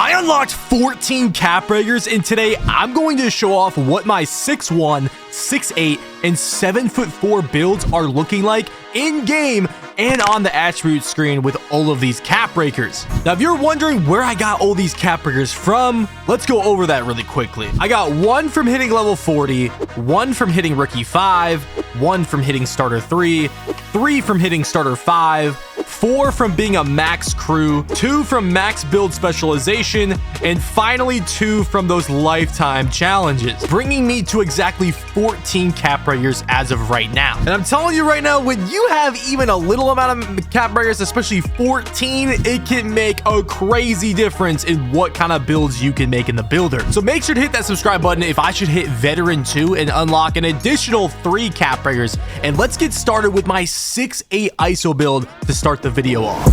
I unlocked 14 cap breakers, and today I'm going to show off what my 6'1", 6'8", and 7'4" builds are looking like in game and on the attribute screen with all of these cap breakers. Now, if you're wondering where I got all these cap breakers from, let's go over that really quickly. I got 1 from hitting level 40, 1 from hitting rookie 5, 1 from hitting starter 3, 3 from hitting starter 5, 4 from being a max crew, 2 from max build specialization, and finally 2 from those lifetime challenges, bringing me to exactly 14 cap breakers as of right now. And I'm telling you right now, when you have even a little amount of cap breakers, especially 14, it can make a crazy difference in what kind of builds you can make in the builder. So make sure to hit that subscribe button if I should hit veteran 2 and unlock an additional 3 cap breakers. And let's get started with my 6'8" ISO build to start the video off.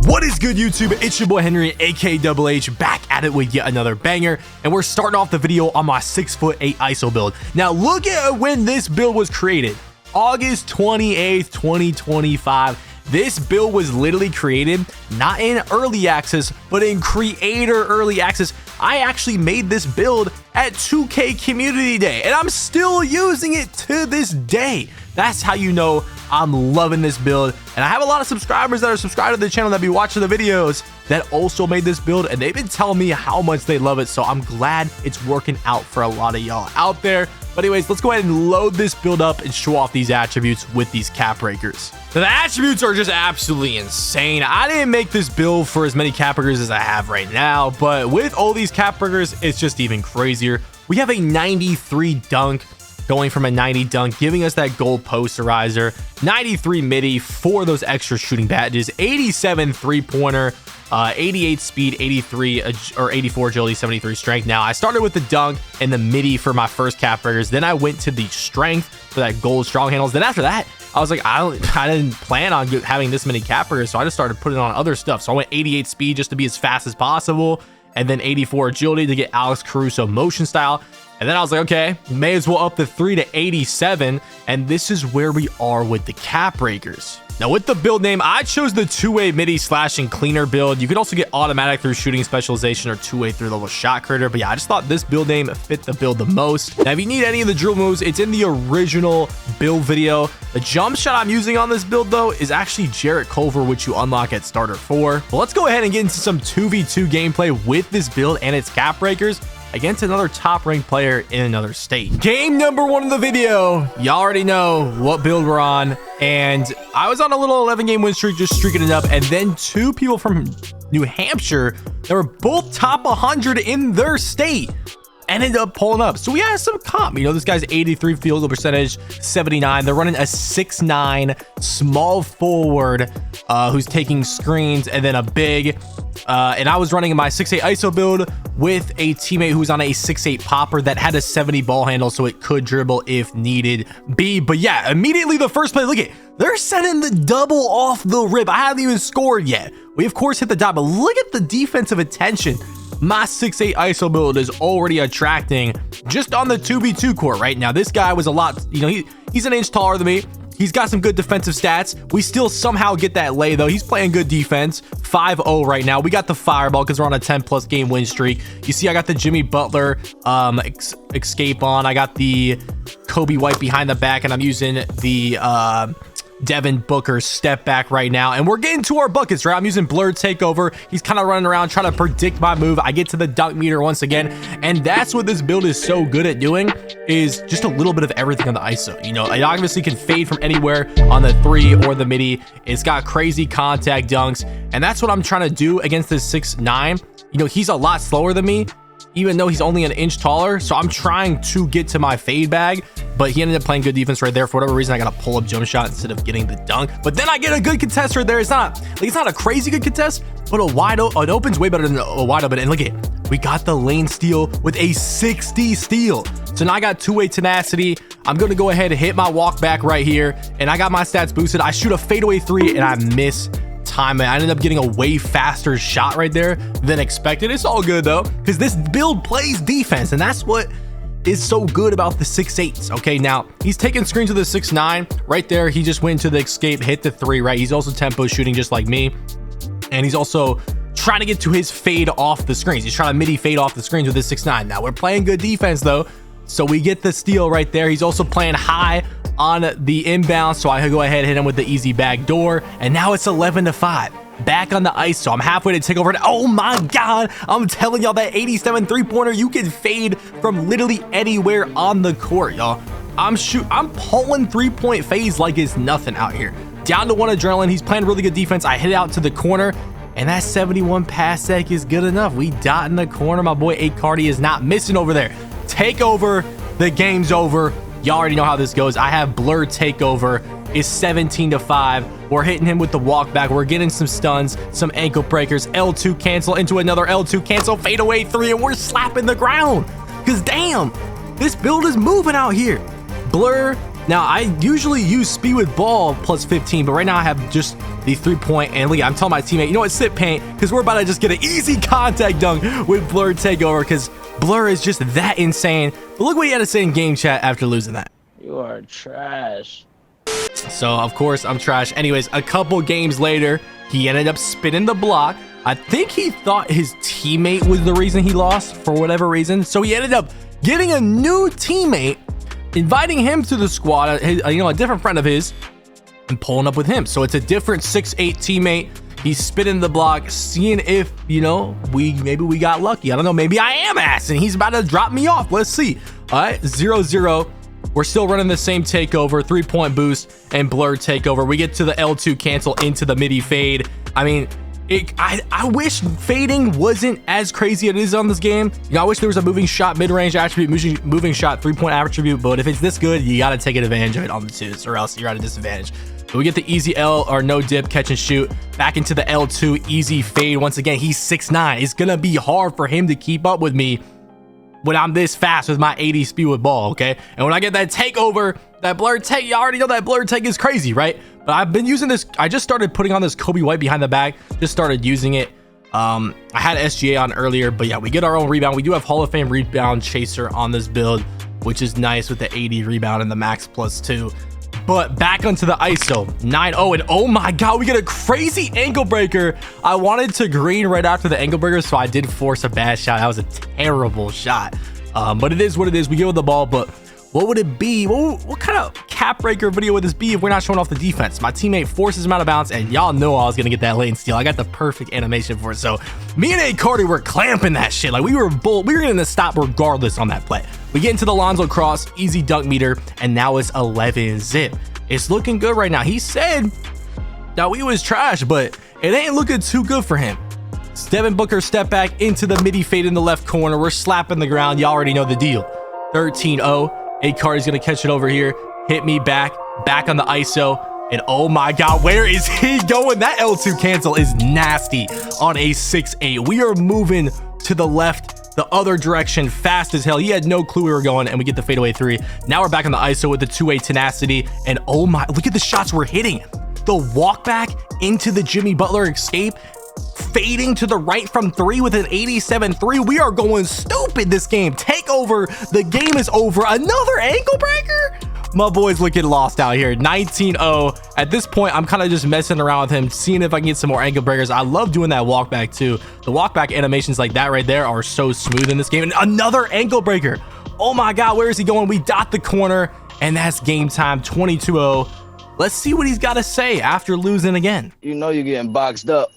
What is good, YouTube? It's your boy Henry, aka 𝘠𝘮𝘮, back at it with yet another banger, and we're starting off the video on my 6'8" ISO build. Now look at when this build was created. August 28th, 2025. This build was literally created not in early access, but in creator early access. I actually made this build at 2K community day, and I'm still using it to this day. That's how you know I'm loving this build. And I have a lot of subscribers that are subscribed to the channel that be watching the videos that also made this build, and they've been telling me how much they love it. So I'm glad it's working out for a lot of y'all out there. But anyways, let's go ahead and load this build up and show off these attributes with these cap breakers. So the attributes are just absolutely insane. I didn't make this build for as many cap breakers as I have right now, but with all these cap breakers, it's just even crazier. We have a 93 dunk, going from a 90 dunk, giving us that gold posterizer, 93 midi for those extra shooting badges, 87 three-pointer, 88 speed, 83 or 84 agility, 73 strength. Now I started with the dunk and the midi for my first cap breakers. Then I went to the strength for that gold strong handles. Then after that, I was like, I didn't plan on having this many cap breakers, so I just started putting on other stuff. So I went 88 speed just to be as fast as possible, and then 84 agility to get Alex Caruso motion style. And then I was like, okay, may as well up the 3 to 87. And this is where we are with the cap breakers. Now with the build name, I chose the two-way midi slashing cleaner build. You can also get automatic through shooting specialization or two-way through level shot creator. But yeah, I just thought this build name fit the build the most. Now, if you need any of the drill moves, it's in the original build video. The jump shot I'm using on this build though is actually 𝘨𝑰𝑚, which you unlock at starter 4. But let's go ahead and get into some 2v2 gameplay with this build and its cap breakers against another top-ranked player in another state. Game number 1 of the video. Y'all already know what build we're on, and I was on a little 11-game win streak, just streaking it up, and then 2 people from New Hampshire that were both top 100 in their state ended up pulling up. So we had some comp. You know, this guy's 83 field goal percentage, 79. They're running a 6'9" small forward who's taking screens, and then a big. And I was running my 6'8" ISO build with a teammate who was on a 6'8" popper that had a 70 ball handle, so it could dribble if needed be. But yeah, immediately the first play, look at, they're sending the double off the rip. I haven't even scored yet. We of course hit the dot, but look at the defensive attention my 6'8" ISO build is already attracting just on the 2v2 court right now. This guy was a lot, you know, he's an inch taller than me. He's got some good defensive stats. We still somehow get that lay though. He's playing good defense. 5-0 right now. We got the fireball because we're on a 10+ game win streak. You see, I got the Jimmy Butler escape on. I got the Kobe White behind the back, and I'm using the Devin Booker step back right now, and we're getting to our buckets, right? I'm using blur takeover. He's kind of running around trying to predict my move. I get to the dunk meter once again, and that's what this build is so good at doing, is just a little bit of everything on the ISO. You know, it obviously can fade from anywhere on the 3 or the midi. It's got crazy contact dunks, and that's what I'm trying to do against this 6'9". You know, he's a lot slower than me, even though he's only an inch taller. So I'm trying to get to my fade bag, but he ended up playing good defense right there. For whatever reason, I got a pull-up jump shot instead of getting the dunk. But then I get a good contest right there. It's not a crazy good contest, but an open's way better than a wide open. And look at it, we got the lane steal with a 60 steal. So now I got two-way tenacity. I'm going to go ahead and hit my walk back right here, and I got my stats boosted. I shoot a fadeaway 3 and I miss time. I ended up getting a way faster shot right there than expected. It's all good though, because this build plays defense, and that's what is so good about the 6'8s. Okay, now he's taking screens with the 6'9 right there. He just went to the escape, hit the 3, right? He's also tempo shooting just like me. And he's also trying to get to his fade off the screens. He's trying to midi fade off the screens with his 6'9". Now we're playing good defense though, so we get the steal right there. He's also playing high on the inbound, so I could go ahead and hit him with the easy back door. And now it's 11-5. Back on the ice, so I'm halfway to take over. Oh my god, I'm telling y'all, that 87 3-pointer, you can fade from literally anywhere on the court, y'all. I'm pulling 3-point fades like it's nothing out here. Down to 1 adrenaline. He's playing really good defense. I hit it out to the corner, and that 71 pass sec is good enough. We dot in the corner. My boy 𝘰𝘯𝘵 is not missing over there. Take over. The game's over. Y'all already know how this goes. I have blur takeover. Is 17-5. We're hitting him with the walk back. We're getting some stuns, some ankle breakers, L2 cancel into another L2 cancel, fade away 3, and we're slapping the ground. Because damn, this build is moving out here. Blur. Now I usually use speed with ball plus 15, but right now I have just the 3-point. And look, I'm telling my teammate, you know what, sit paint, because we're about to just get an easy contact dunk with blur takeover, because blur is just that insane. But look what he had to say in game chat after losing that. You are trash. So of course I'm trash. Anyways, a couple games later, he ended up spinning the block. I think he thought his teammate was the reason he lost for whatever reason. So he ended up getting a new teammate, inviting him to the squad, a different friend of his, and pulling up with him. So it's a different 6'8" teammate. He's spinning the block, seeing if, maybe we got lucky. I don't know. Maybe I am ass and he's about to drop me off. Let's see. All right, 0-0. We're still running the same takeover, 3-point boost and blur takeover. We get to the L2 cancel into the midi fade. I mean, I wish fading wasn't as crazy as it is on this game. I wish there was a moving shot mid-range attribute, moving shot 3-point attribute, but if it's this good, you got to take advantage of it on the twos, or else you're at a disadvantage. But we get the easy L or no dip catch and shoot back into the L2 easy fade. Once again, he's 6'9". It's gonna be hard for him to keep up with me when I'm this fast with my 80 speed with ball, okay? And when I get that takeover, that blur take, you already know that blur take is crazy, right? But I've been using this. I just started putting on this Kobe White behind the back. Just started using it. I had SGA on earlier, but yeah, we get our own rebound. We do have Hall of Fame rebound chaser on this build, which is nice with the 80 rebound and the max +2. But back onto the ISO 9-0, and oh my god, we get a crazy ankle breaker. I wanted to green right after the ankle breaker, so I did force a bad shot. That was a terrible shot, but it is what it is. We get with the ball, but what would it be? What kind of cap breaker video would this be if we're not showing off the defense? My teammate forces him out of bounds, and y'all know I was gonna get that lane steal. I got the perfect animation for it. So me and 𝘰𝘯𝘵 were clamping that shit. Like we were gonna stop regardless on that play. We get into the Lonzo cross, easy dunk meter, and now it's 11 zip. It's looking good right now. He said that we was trash, but it ain't looking too good for him. Devin Booker step back into the midi fade in the left corner. We're slapping the ground. Y'all already know the deal. 13-0. 𝘰𝘰𝘯𝘵's gonna catch it over here. Hit me back on the ISO. And oh my god, where is he going? That L2 cancel is nasty on a 6'8". We are moving to the left, the other direction, fast as hell. He had no clue we were going, and we get the fadeaway 3. Now we're back on the ISO with the 2-way tenacity. And oh my, look at the shots we're hitting. The walk back into the Jimmy Butler escape, fading to the right from 3 with an 87-3. We are going stupid this game. Take over. The game is over. Another ankle breaker? My boy's looking lost out here. 19-0. At this point, I'm kind of just messing around with him, seeing if I can get some more ankle breakers. I love doing that walk back too. The walk back animations like that right there are so smooth in this game. And another ankle breaker. Oh my god, where is he going? We dot the corner, and that's game time. 22-0. Let's see what he's got to say after losing again. You know you're getting boxed up.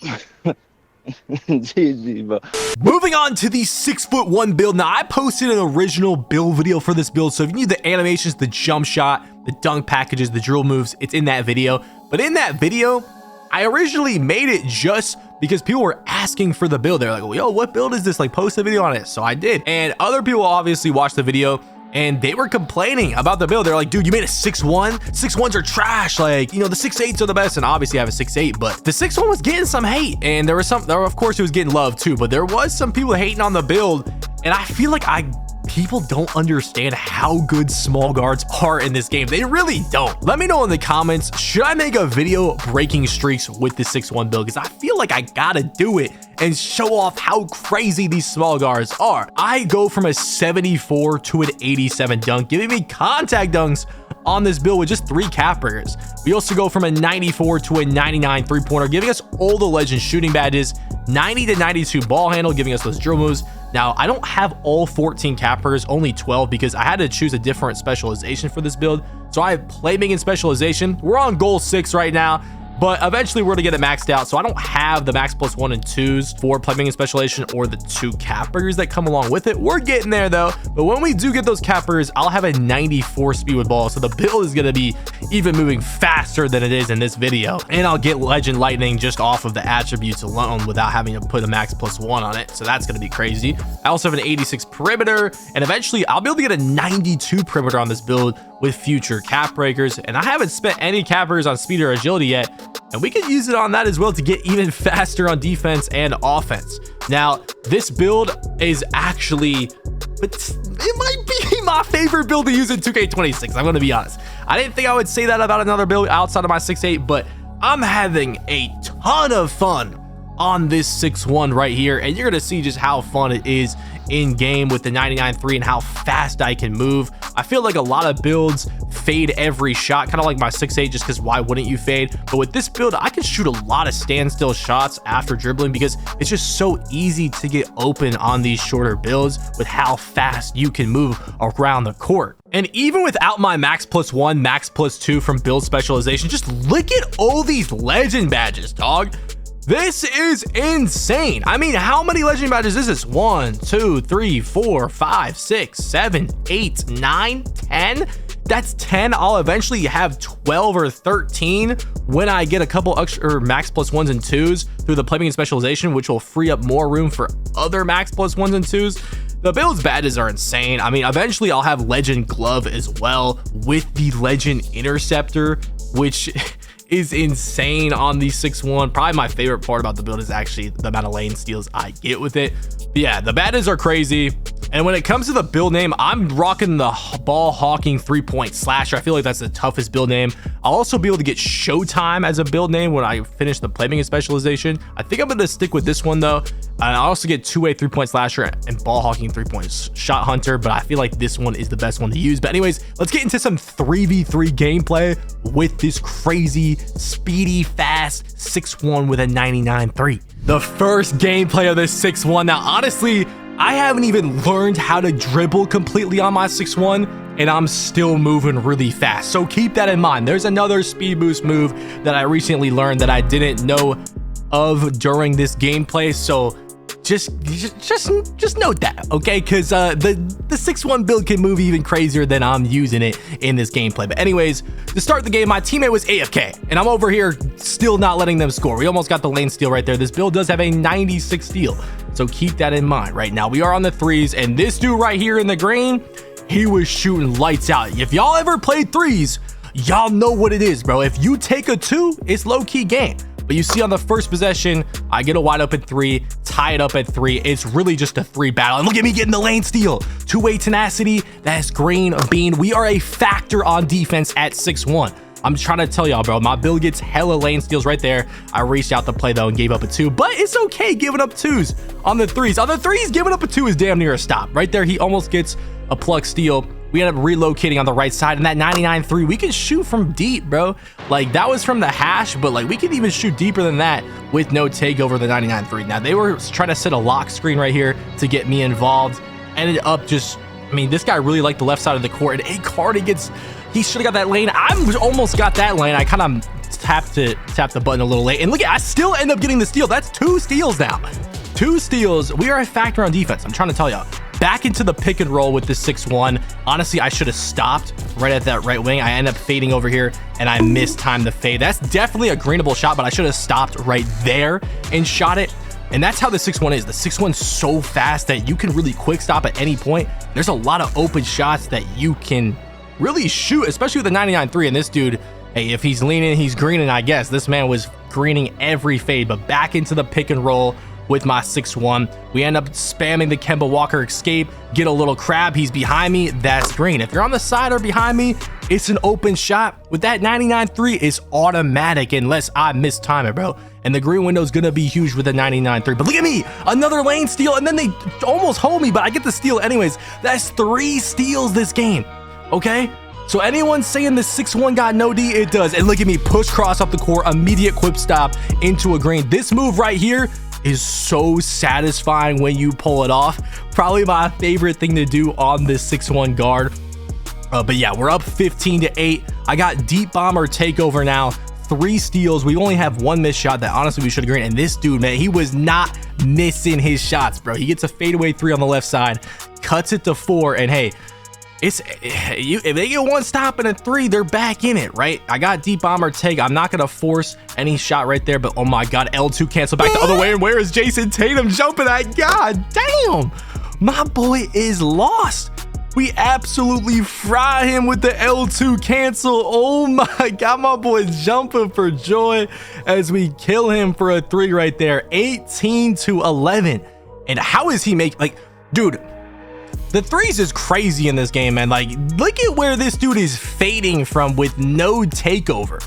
GG, bro. Moving on to the 6'1" build. Now I posted an original build video for this build, so if you need the animations, the jump shot, the dunk packages, the drill moves, it's in that video. But in that video, I originally made it just because people were asking for the build. They're like, well, yo, what build is this? Like, post a video on it. So I did, and other people obviously watched the video, and they were complaining about the build. They're like, dude, you made a 6'1"? 6'1s are trash. Like, you know, the 6'8s are the best. And obviously I have a 6'8", but the 6'1 was getting some hate. And there was of course it was getting love too, but there was some people hating on the build. And I feel like people don't understand how good small guards are in this game. They really don't. Let me know in the comments, should I make a video breaking streaks with the 6'1" build? Because I feel like I gotta do it and show off how crazy these small guards are. I go from a 74 to an 87 dunk, giving me contact dunks on this build with just 3 cap breakers. We also go from a 94 to a 99 3-pointer, giving us all the legend shooting badges, 90 to 92 ball handle, giving us those drill moves. Now, I don't have all 14 cap breakers, only 12, because I had to choose a different specialization for this build. So I have playmaking specialization. We're on goal 6 right now, but eventually we're gonna get it maxed out. So I don't have the max +1 and 2s for playmaking specialization or the 2 cap breakers that come along with it. We're getting there though. But when we do get those cap breakers, I'll have a 94 speed with ball. So the build is gonna be even moving faster than it is in this video. And I'll get legend lightning just off of the attributes alone without having to put a max +1 on it. So that's gonna be crazy. I also have an 86 perimeter, and eventually I'll be able to get a 92 perimeter on this build with future cap breakers. And I haven't spent any cap breakers on speed or agility yet, and we can use it on that as well to get even faster on defense and offense. Now, this build is actually, it might be my favorite build to use in 2K26. I'm gonna be honest. I didn't think I would say that about another build outside of my 6.8, but I'm having a ton of fun on this 6.1 right here, and you're gonna see just how fun it is in game with the 99.3 and how fast I can move. I feel like a lot of builds fade every shot, kind of like my 6.8, just because why wouldn't you fade? But with this build, I can shoot a lot of standstill shots after dribbling because it's just so easy to get open on these shorter builds with how fast you can move around the court. And even without my max +1, max +2 from build specialization, just look at all these legend badges, dog. This is insane. I mean, how many legend badges is this? 1, 2, 3, 4, 5, 6, 7, 8, 9, 10. That's 10. I'll eventually have 12 or 13 when I get a couple extra max +1s and 2s through the playmaking specialization, which will free up more room for other max +1s and 2s. The build's badges are insane. I mean, eventually I'll have legend glove as well with the legend interceptor, which is insane on the 6.1. Probably my favorite part about the build is actually the amount of lane steals I get with it. But yeah, the badges are crazy. And when it comes to the build name, I'm rocking the ball hawking 3-point slasher. I feel like that's the toughest build name. I'll also be able to get Showtime as a build name when I finish the playmaking specialization. I think I'm going to stick with this one though. And I also get 2-way 3-point slasher and ball hawking 3-point shot hunter, but I feel like this one is the best one to use. But anyways, let's get into some 3v3 gameplay with this crazy, speedy, fast 6.1 with a 99.3. The first gameplay of this 6.1. Now, honestly, I haven't even learned how to dribble completely on my 6.1, and I'm still moving really fast. So keep that in mind. There's another speed boost move that I recently learned that I didn't know of during this gameplay. So just note that, okay? Because the 6.1 build can move even crazier than I'm using it in this gameplay. But anyways, to start the game, my teammate was AFK, and I'm over here still not letting them score. We almost got the lane steal right there. This build does have a 96 steal, so keep that in mind. Right now, we are on the 3s, and this dude right here in the green, he was shooting lights out. If y'all ever played 3s, y'all know what it is, bro. If you take a 2, it's low-key game. But you see on the first possession, I get a wide open 3, tie it up at 3. It's really just a 3 battle. And look at me getting the lane steal. 2-way tenacity. That's green bean. We are a factor on defense at 6.1. I'm trying to tell y'all, bro. My build gets hella lane steals right there. I reached out the play, though, and gave up a 2. But it's okay giving up 2s on the 3s. On the 3s, giving up a 2 is damn near a stop. Right there, he almost gets a plug steal. We end up relocating on the right side, and that 99.3, we can shoot from deep, bro. Like, that was from the hash, but like we can even shoot deeper than that with no takeover the 99.3. Now, they were trying to set a lock screen right here to get me involved. Ended up just, I mean, this guy really liked the left side of the court, and 𝘰𝘪𝘵 he should have got that lane. I almost got that lane. I kind of tapped the button a little late, and look at, I still end up getting the steal. That's 2 steals now. 2 steals. We are a factor on defense. I'm trying to tell y'all. Back into the pick and roll with this 6.1. Honestly, I should have stopped right at that right wing. I end up fading over here, and I mistimed the fade. That's definitely a greenable shot, but I should have stopped right there and shot it. And that's how the 6.1 is. The 6.1's so fast that you can really quick stop at any point. There's a lot of open shots that you can really shoot, especially with the 99.3. And this dude, hey, if he's leaning, he's greening, I guess. This man was greening every fade. But back into the pick and roll with my 6.1. We end up spamming the Kemba Walker escape, get a little crab. He's behind me. That's green. If you're on the side or behind me, it's an open shot. With that 99.3, it's automatic unless I mistime it, bro. And the green window is going to be huge with the 99.3. But look at me, another lane steal, and then they almost hold me, but I get the steal anyways. That's 3 steals this game, okay? So anyone saying the 6-1 got no D, it does. And look at me, push cross up the court, immediate quick stop into a green. This move right here is so satisfying when you pull it off. Probably my favorite thing to do on this 6-1 guard. But yeah, we're up 15-8. I got deep bomber takeover now. 3 steals. We only have 1 missed shot that honestly we should have green. And this dude, man, he was not missing his shots, bro. He gets a fadeaway 3 on the left side, cuts it to 4, and hey, if they get 1 stop and a 3, they're back in it, right? I got deep bomber take. I'm not gonna force any shot right there, but oh my god, L2 cancel back the other way. And where is Jason Tatum jumping at? God damn, my boy is lost. We absolutely fry him with the L2 cancel. Oh my god, my boy's jumping for joy as we kill him for a 3 right there. 18-11. And how is he like, dude, the 3s is crazy in this game, man. Like, look at where this dude is fading from with no takeover.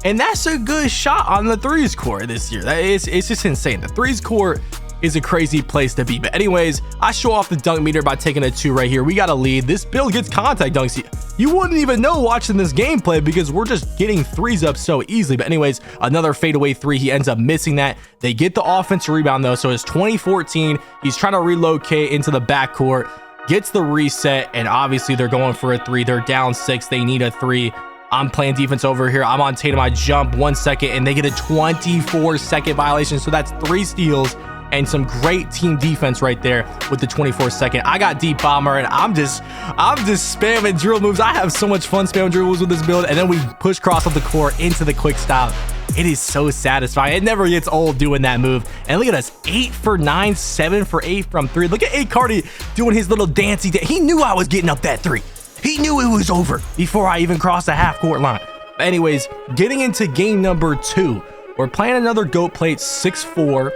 And that's a good shot on the 3s court this year. It's just insane. The 3s court is a crazy place to be. But anyways, I show off the dunk meter by taking a 2 right here. We got a lead. This build gets contact dunks. You wouldn't even know watching this gameplay because we're just getting 3s up so easily. But anyways, another fadeaway 3. He ends up missing that. They get the offensive rebound though. So it's 2014. He's trying to relocate into the backcourt, gets the reset, and obviously they're going for a 3. They're down 6. They need a 3. I'm playing defense over here. I'm on Tatum. I jump 1 second and they get a 24-second violation. So that's 3 steals and some great team defense right there with the 24-second. I got deep bomber and I'm just spamming drill moves. I have so much fun spamming drill moves with this build, and then we push cross up the court into the quick stop. It is so satisfying. It never gets old doing that move. And look at us, 8 for 9, 7 for 8 from 3. Look at 𝘵𝑪𝘵 doing his little dancey dance. He knew I was getting up that 3. He knew it was over before I even crossed the half court line. But anyways, getting into game number 2, we're playing another GOAT plate 6'4",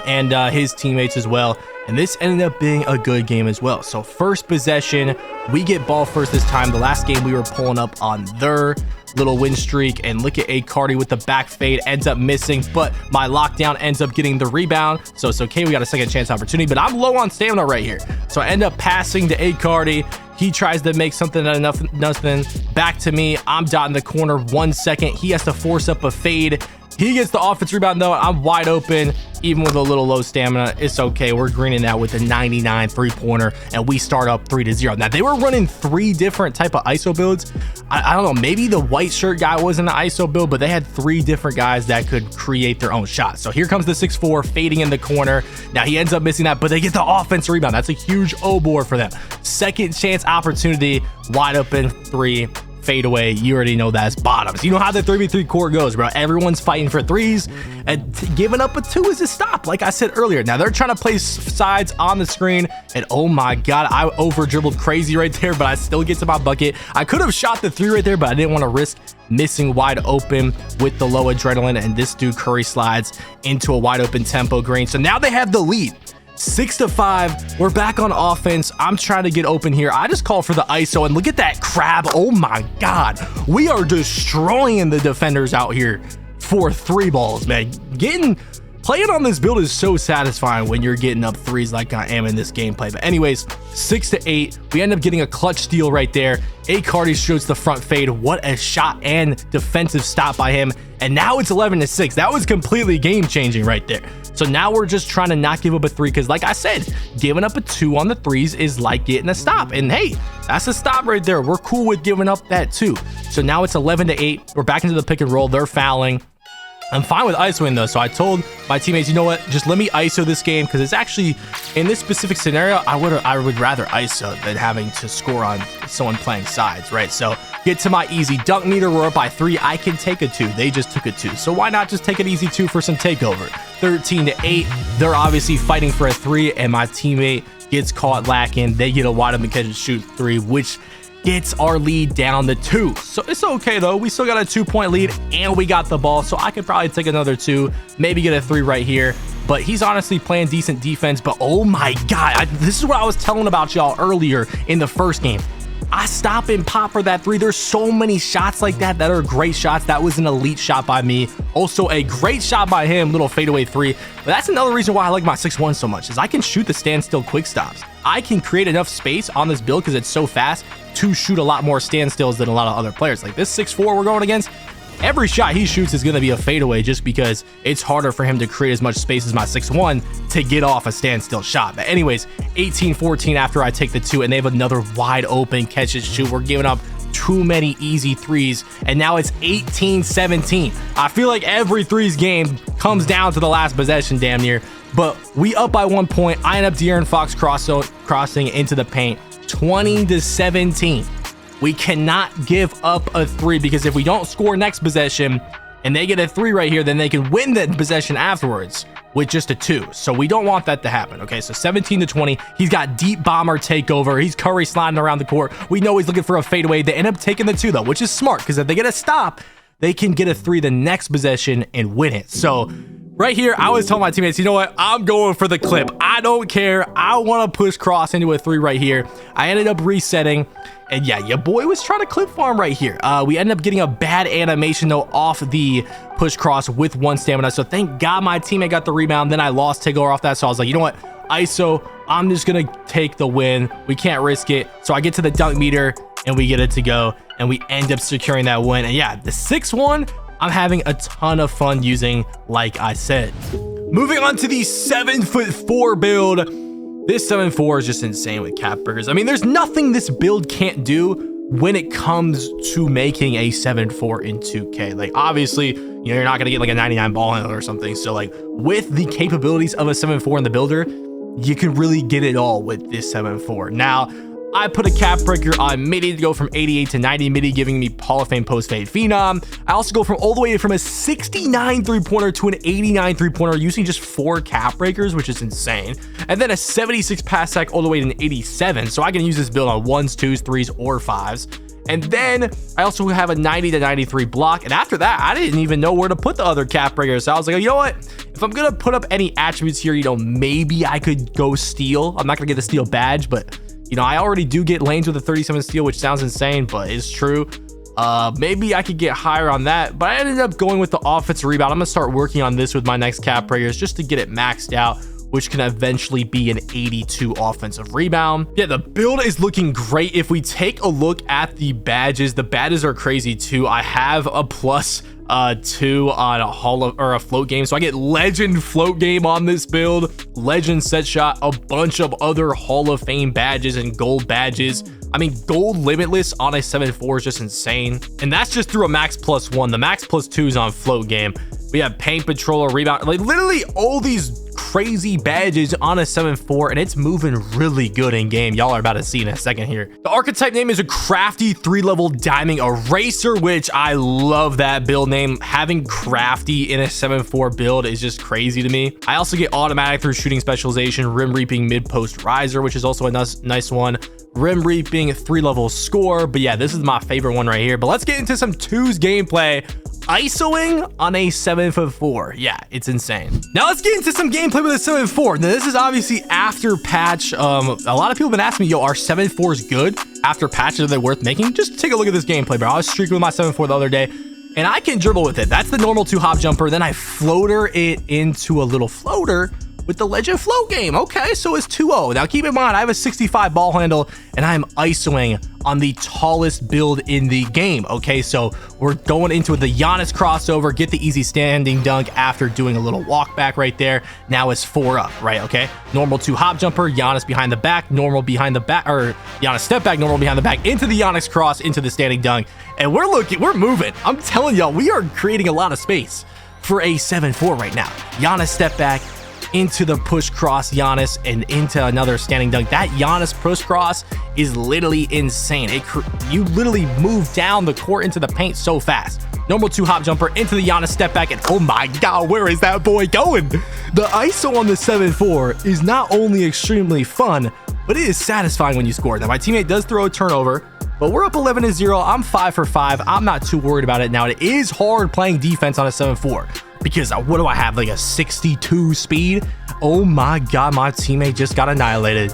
and his teammates as well, and this ended up being a good game as well. So first possession, we get ball first this time. The last game we were pulling up on their little win streak, and look at 𝘵𝘪𝘵 with the back fade, ends up missing, but my lockdown ends up getting the rebound, so it's okay. We got a second chance opportunity, but I'm low on stamina right here, so I end up passing to 𝘵𝘪𝘵. He tries to make something out of nothing back to me. I'm dotting the corner 1 second. He has to force up a fade. He gets the offense rebound though. I'm wide open, even with a little low stamina. It's okay. We're greening that with a 99 3-pointer, and we start up 3-0. Now they were running 3 different type of ISO builds. I don't know, maybe the white shirt guy wasn't an ISO build, but they had 3 different guys that could create their own shots. So here comes the 6'4", fading in the corner. Now he ends up missing that, but they get the offense rebound. That's a huge O board for them. Second chance opportunity, wide open 3. Fade away. You already know that's bottoms. You know how the 3v3 court goes, bro. Everyone's fighting for 3s, and giving up a 2 is a stop, like I said earlier. Now they're trying to place sides on the screen, and oh my god, I over dribbled crazy right there, but I still get to my bucket. I could have shot the 3 right there, but I didn't want to risk missing wide open with the low adrenaline, and this dude Curry slides into a wide open tempo green. So now they have the lead. 6-5. We're back on offense. I'm trying to get open here. I just call for the ISO, and look at that crab. Oh my god, we are destroying the defenders out here for 3 balls, man. Playing on this build is so satisfying when you're getting up 3s like I am in this gameplay. But anyways, 6-8. We end up getting a clutch steal right there. 𝘵𝘪𝘵 shoots the front fade. What a shot and defensive stop by him. And now it's 11-6. That was completely game changing right there. So now we're just trying to not give up a 3, because like I said, giving up a 2 on the 3s is like getting a stop. And hey, that's a stop right there. We're cool with giving up that 2. So now it's 11-8. We're back into the pick and roll. They're fouling. I'm fine with ISOing though, so I told my teammates, you know what, just let me ISO this game, because it's actually, in this specific scenario, I would rather ISO than having to score on someone playing sides, right? So get to my easy dunk meter. We're up by 3. I can take a 2. They just took a 2, so why not just take an easy 2 for some takeover? 13-8. They're obviously fighting for a 3, and my teammate gets caught lacking. They get a wide open catch and shoot 3, which gets our lead down to 2. So it's okay though. We still got a 2-point lead, and we got the ball, so I could probably take another 2, maybe get a 3 right here. But he's honestly playing decent defense. But oh my god, this is what I was telling about y'all earlier in the first game. I stop and pop for that 3. There's so many shots like that that are great shots. That was an elite shot by me. Also a great shot by him, little fadeaway 3. But that's another reason why I like my 6'1" so much, is I can shoot the standstill quick stops. I can create enough space on this build because it's so fast to shoot a lot more standstills than a lot of other players. Like this 6'4" we're going against, every shot he shoots is going to be a fadeaway just because it's harder for him to create as much space as my 6'1" to get off a standstill shot. But anyways, 18-14 after I take the 2, and they have another wide open catch and shoot. We're giving up too many easy threes, and now it's 18-17. I feel like every threes game comes down to the last possession damn near, but we up by 1 point. I end up De'Aaron Fox crossing into the paint, 20-17. We cannot give up a 3 because if we don't score next possession and they get a 3 right here, then they can win the possession afterwards with just a 2. So we don't want that to happen. Okay, so 17-20. He's got deep bomber takeover. He's Curry sliding around the court. We know he's looking for a fadeaway. They end up taking the 2 though, which is smart because if they get a stop, they can get a 3 the next possession and win it. So right here, I was telling my teammates, you know what? I'm going for the clip. I don't care. I want to push cross into a 3 right here. I ended up resetting. And yeah, your boy was trying to clip farm right here. We ended up getting a bad animation though off the push cross with 1 stamina. So thank God my teammate got the rebound. Then I lost takeover off that. So I was like, you know what? ISO, I'm just going to take the win. We can't risk it. So I get to the dunk meter and we get it to go. And we end up securing that win. And yeah, the 6-1, I'm having a ton of fun using, like I said. Moving on to the 7'4" build. This 7'4" is just insane with cap burgers. I mean, there's nothing this build can't do when it comes to making a 7'4" in 2K. Like, obviously, you know, you're not going to get like a 99 ball handle or something. So, like, with the capabilities of a 7'4" in the builder, you can really get it all with this 7'4". Now, I put a cap breaker on midi to go from 88 to 90 midi, giving me Hall of Fame post-fade phenom. I also go all the way from a 69 three-pointer to an 89 three-pointer using just 4 cap breakers, which is insane. And then a 76 pass sec all the way to an 87. So I can use this build on 1s, 2s, 3s, or 5s. And then I also have a 90 to 93 block. And after that, I didn't even know where to put the other cap breakers. So I was like, you know what? If I'm going to put up any attributes here, you know, maybe I could go steal. I'm not going to get the steal badge, but you know, I already do get lanes with a 37 steal, which sounds insane, but it's true. Maybe I could get higher on that, but I ended up going with the offensive rebound. I'm gonna start working on this with my next cap breakers just to get it maxed out, which can eventually be an 82 offensive rebound. Yeah, the build is looking great. If we take a look at the badges are crazy too. I have a plus 2 on a float game, so I get legend float game on this build, legend set shot, a bunch of other Hall of Fame badges and gold badges. I mean, gold limitless on a 7'4" is just insane, and that's just through a max +1. The max +2 is on float game. We have paint patrol, rebound, like literally all these crazy badges on a 7'4", and it's moving really good in game. Y'all are about to see in a second here. The archetype name is a crafty 3-level diamond eraser, which I love that build name. Having crafty in a 7'4" build is just crazy to me. I also get automatic through shooting specialization, rim reaping mid post riser, which is also a nice one. Rim reaping 3-level score. But yeah, this is my favorite one right here. But let's get into some 2s gameplay. ISOing on a 7'4". Yeah, it's insane. Now let's get into some gameplay with a 7'4". Now this is obviously after patch. A lot of people have been asking me, yo, are 7'4s good after patches? Are they worth making? Just take a look at this gameplay, bro. I was streaking with my 7'4 the other day, and I can dribble with it. That's the normal 2-hop jumper. Then I floater it into a little floater with the legend float game. Okay, so it's 2-0. Now keep in mind, I have a 65 ball handle, and I'm ISOing on the tallest build in the game. Okay, so we're going into the Giannis crossover, get the easy standing dunk after doing a little walk back right there. Now it's 4 up, right? Okay, normal 2-hop jumper, Giannis behind the back, normal behind the back, or Giannis step back, normal behind the back, into the Giannis cross, into the standing dunk, and we're moving. I'm telling y'all, we are creating a lot of space for a 7'4" right now. Giannis step back into the push cross Giannis and into another standing dunk. That Giannis push cross is literally insane. You literally move down the court into the paint so fast. Normal 2-hop jumper into the Giannis step back, and oh my god, where is that boy going? The ISO on the 7'4" is not only extremely fun, but it is satisfying when you score. Now my teammate does throw a turnover, but we're up 11-0. I'm 5 for 5. I'm not too worried about it. Now it is hard playing defense on a 7'4", because what do I have, like a 62 speed? Oh my god, my teammate just got annihilated.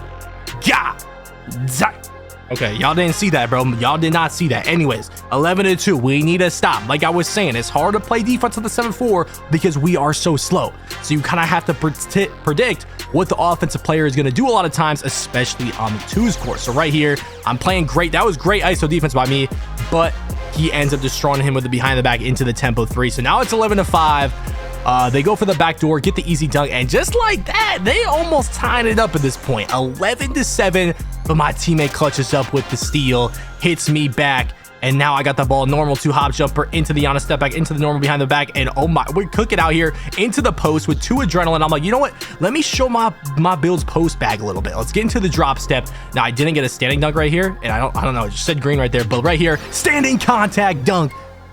Okay, y'all didn't see that, bro. Y'all did not see that. Anyways, 11-2. We need to stop. Like I was saying, it's hard to play defense on the 7-4 because we are so slow. So you kind of have to predict what the offensive player is going to do a lot of times, especially on the 2s court. So right here, I'm playing great. That was great ISO defense by me, but he ends up destroying him with the behind the back into the tempo 3. So now it's 11-5. They go for the back door, get the easy dunk, and just like that, they almost tied it up at this point. 11-7, but my teammate clutches up with the steal, hits me back, and now I got the ball. Normal 2 hop jumper into the Giannis step back, into the normal behind the back, and oh my, we're cooking out here into the post with 2 adrenaline. I'm like, you know what? Let me show my build's post bag a little bit. Let's get into the drop step. Now, I didn't get a standing dunk right here, and I don't know, it just said green right there, but right here, standing contact dunk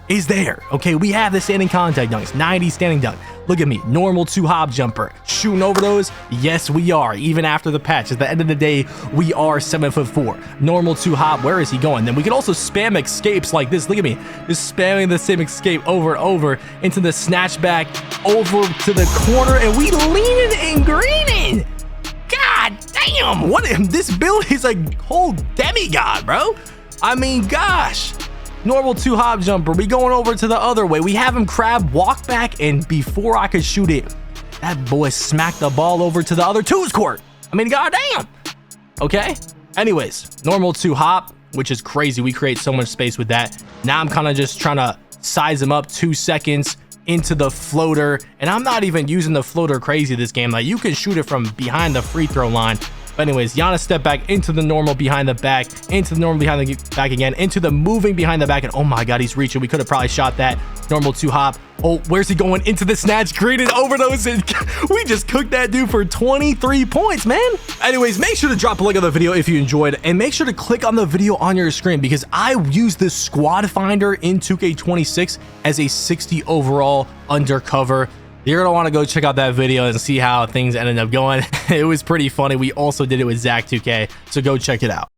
is there. Okay, we have the standing contact dunks, 90 standing dunk. Look at me, normal 2 hop jumper, shooting over those. Yes, we are, even after the patch. At the end of the day, we are 7'4". Normal 2 hop, where is he going? Then we can also spam escapes like this. Look at me, just spamming the same escape over and over into the snatch back, over to the corner, and we leaning and greening. God damn, what this build is a whole demigod, bro. I mean, gosh. Normal 2 hop jumper. We going over to the other way. We have him crab walk back, and before I could shoot it, that boy smacked the ball over to the other 2's court. I mean, goddamn. Okay. Anyways, normal 2 hop, which is crazy. We create so much space with that. Now I'm kind of just trying to size him up 2 seconds into the floater, and I'm not even using the floater crazy this game. Like, you can shoot it from behind the free throw line. But anyways, Giannis step back into the normal behind the back, into the normal behind the back again, into the moving behind the back, and oh my god, he's reaching. We could have probably shot that. Normal 2 hop. Oh, where's he going? Into the snatch, greened over those, and we just cooked that dude for 23 points, man. Anyways, make sure to drop a like on the video if you enjoyed, and make sure to click on the video on your screen because I use this squad finder in 2K26 as a 60 overall undercover. You're going to want to go check out that video and see how things ended up going. It was pretty funny. We also did it with Zach2K, so go check it out.